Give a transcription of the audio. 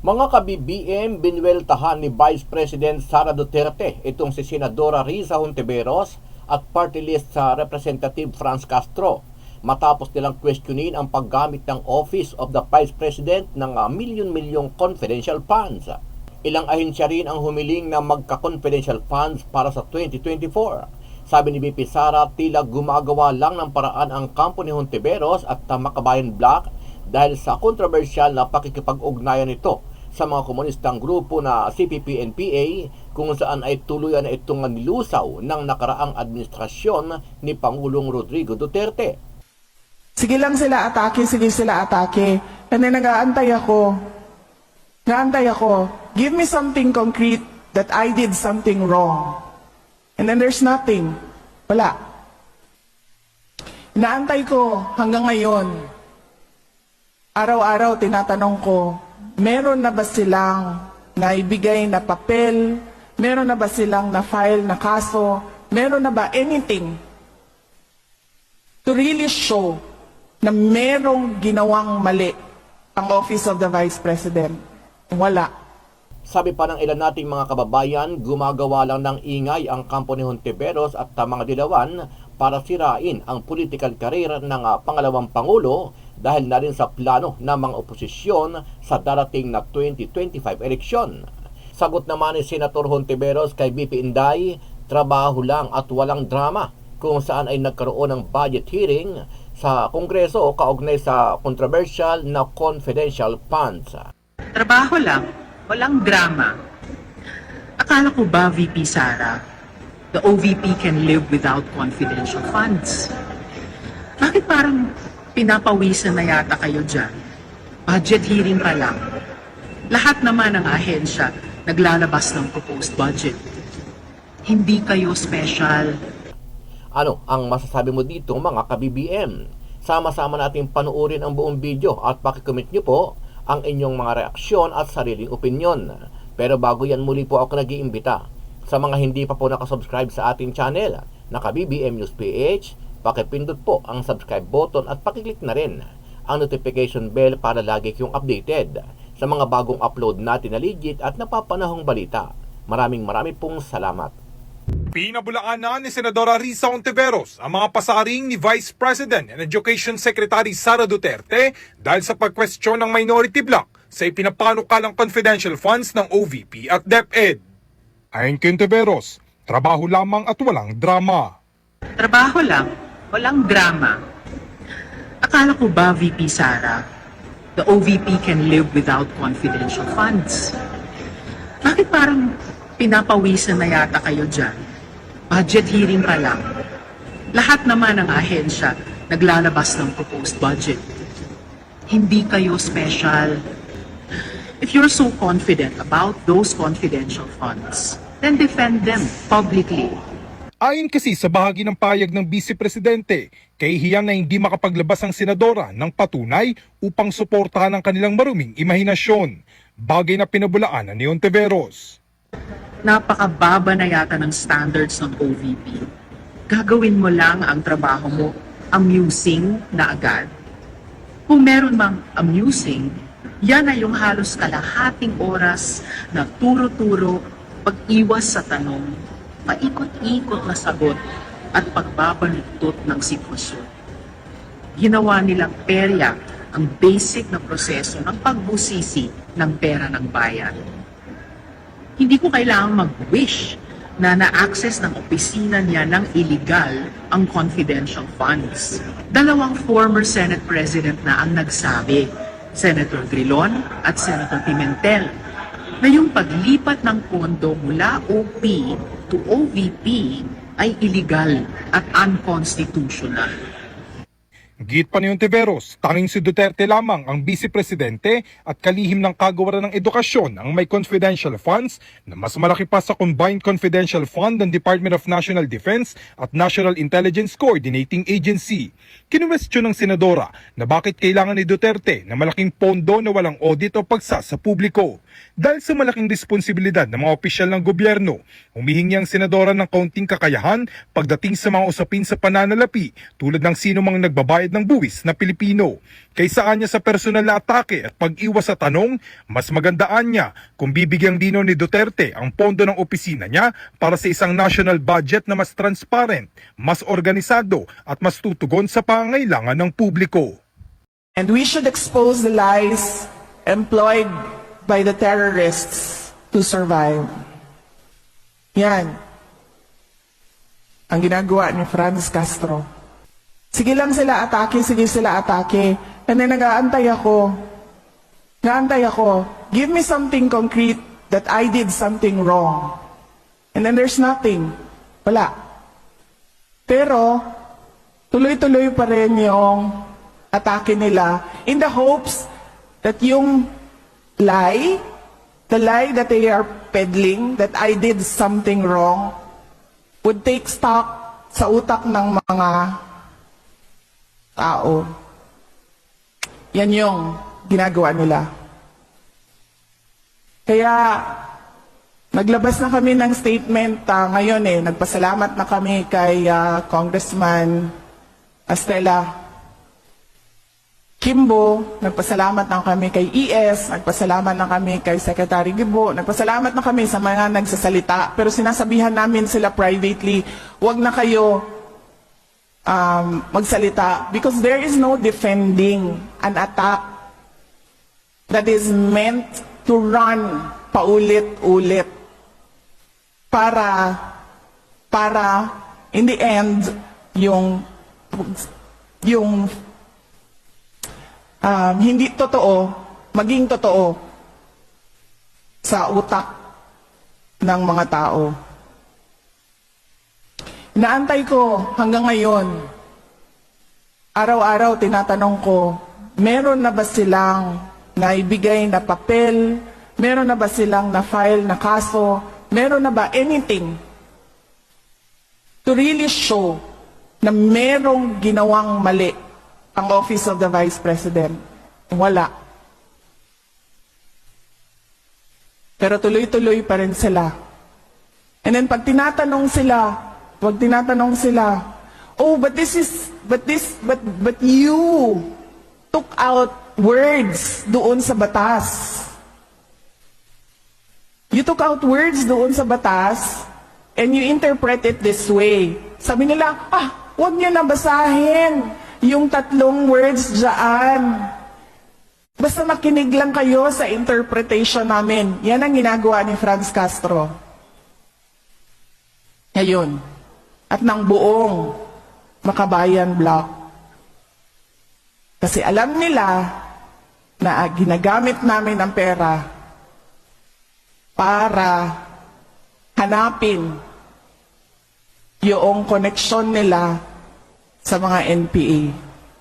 Mga ka-BBM, binuweltahan ni Vice President Sara Duterte itong si Senadora Risa Hontiveros at party list sa Representative Franz Castro matapos nilang questionin ang paggamit ng Office of the Vice President ng milyon-milyong confidential funds. Ilang ahensya rin ang humiling na magka-confidential funds para sa 2024. Sabi ni BP Sara, tila gumagawa lang ng paraan ang kampo ni Hontiveros at Makabayan Bloc dahil sa kontrobersyal na pakikipag-ugnayan nito sa mga komunistang grupo na CPP-NPA kung saan ay tuluyan na itong nilusaw ng nakaraang administrasyon ni Pangulong Rodrigo Duterte. Sige lang sila atake, sige sila atake. And then nag-aantay ako. Give me something concrete that I did something wrong. And then there's nothing. Wala. Inaantay ko hanggang ngayon. Araw-araw tinatanong ko, meron na ba silang naibigay na papel? Meron na ba silang na-file na kaso? Meron na ba anything to really show na merong ginawang mali ang Office of the Vice President? Wala. Sabi pa ng ilan nating mga kababayan, gumagawa lang ng ingay ang kampo ni Hontiveros at mga dilawan para sirain ang political career ng pangalawang Pangulo dahil na rin sa plano ng mga oposisyon sa darating na 2025 eleksyon. Sagot naman ni Senator Hontiveros kay BP Inday, trabaho lang at walang drama kung saan ay nagkaroon ng budget hearing sa Kongreso o kaugnay sa controversial na confidential funds. Trabaho lang, walang drama. Akala ko ba, VP Sara, the OVP can live without confidential funds? Bakit parang pinapawisan na yata kayo dyan? Budget hearing pa lang. Lahat naman ng ahensya naglalabas ng proposed budget. Hindi kayo special. Ano ang masasabi mo dito mga ka-BBM? Sama-sama natin panuorin ang buong video at pakicomment nyo po ang inyong mga reaksyon at sariling opinyon. Pero bago yan, muli po ako nag-iimbita sa mga hindi pa po nakasubscribe sa ating channel na ka-BBM News PH, pakipindot po ang subscribe button at pakiclick na rin ang notification bell para lagi kayong updated sa mga bagong upload natin na legit at napapanahong balita. Maraming pong salamat. Pinabulaan na ni Senadora Risa Hontiveros ang mga pasaring ni Vice President and Education Secretary Sara Duterte dahil sa pagkwestiyon ng minority bloc sa ipinapanukalang confidential funds ng OVP at DepEd. Ayon kay Hontiveros, trabaho lamang at walang drama. Trabaho lang, walang drama. Akala ko ba, VP Sara, the OVP can live without confidential funds? Bakit parang pinapawisan na yata kayo dyan? Budget hearing pa lang. Lahat naman ng ahensya naglalabas ng proposed budget. Hindi kayo special. If you're so confident about those confidential funds, then defend them publicly. Ayon kasi sa bahagi ng payag ng Vice Presidente, kahihiyan na hindi makapaglabas ang senadora ng patunay upang suportahan ang kanilang maruming imahinasyon, bagay na pinabulaanan ni Hontiveros. Napakababa na yata ng standards ng OVP. Gagawin mo lang ang trabaho mo amusing na agad. Kung meron mang amusing, yan ay yung halos kalahating oras na turo-turo, pag-iwas sa tanong, paikot-ikot na sagot at pagbabaluktot ng sitwasyon. Ginawa nilang perya ang basic na proseso ng pagbusisi ng pera ng bayan. Hindi ko kailangang mag-wish na na-access ng opisina niya ng illegal ang confidential funds. Dalawang former Senate President na ang nagsabi, Senator Drilon at Senator Pimentel, na yung paglipat ng pondo mula OP to OVP ay illegal at unconstitutional. Git pa ni Hontiveros, tanging si Duterte lamang ang Vice Presidente at kalihim ng kagawaran ng edukasyon ang may confidential funds na mas malaki pa sa Combined Confidential Fund ng Department of National Defense at National Intelligence Coordinating Agency. Kinuwestiyon ng senadora na bakit kailangan ni Duterte na malaking pondo na walang audit o pagsa sa publiko. Dahil sa malaking responsibilidad ng mga opisyal ng gobyerno, humihingi ang senadora ng kaunting kakayahan pagdating sa mga usapin sa pananalapi tulad ng sino mang nagbabayad ng buwis na Pilipino. Kaysa niya sa personal na atake at pag-iwas sa tanong, mas magandaan niya kung bibigyang dino ni Duterte ang pondo ng opisina niya para sa isang national budget na mas transparent, mas organisado at mas tutugon sa pangangailangan ng publiko. And we should expose the lies employed by the terrorists to survive. Yan ang ginagawa ni Franz Castro. Sige lang sila atake, sige sila atake. And then nag-aantay ako. Give me something concrete that I did something wrong. And then there's nothing. Wala. Pero, tuloy-tuloy pa rin yung atake nila in the hopes that yung lie, the lie that they are peddling, that I did something wrong, would take stock sa utak ng mga tao. Yan yung ginagawa nila. Kaya, naglabas na kami ng statement ngayon Nagpasalamat na kami kay Congressman Estela Kimbo, nagpasalamat na kami kay ES, nagpasalamat na kami kay Secretary Gibo, nagpasalamat na kami sa mga nagsasalita. Pero sinasabihan namin sila privately, wag na kayo magsalita because there is no defending an attack that is meant to run paulit-ulit para in the end yung hindi totoo, maging totoo sa utak ng mga tao. Inaantay ko hanggang ngayon, araw-araw tinatanong ko, meron na ba silang naibigay na papel? Meron na ba silang na-file na kaso? Meron na ba anything to really show na merong ginawang mali ang Office of the Vice President? Wala. Pero tuloy-tuloy pa rin sila. And then pag tinatanong sila, oh, but you took out words doon sa batas. You took out words doon sa batas and you interpret it this way. Sabi nila, huwag niyo na basahin yung 3 words dyan. Basta makinig lang kayo sa interpretation namin. Yan ang ginagawa ni Franz Castro. Ngayon. At ng buong Makabayan Bloc. Kasi alam nila na ginagamit namin ang pera para hanapin yung koneksyon nila sa mga NPA.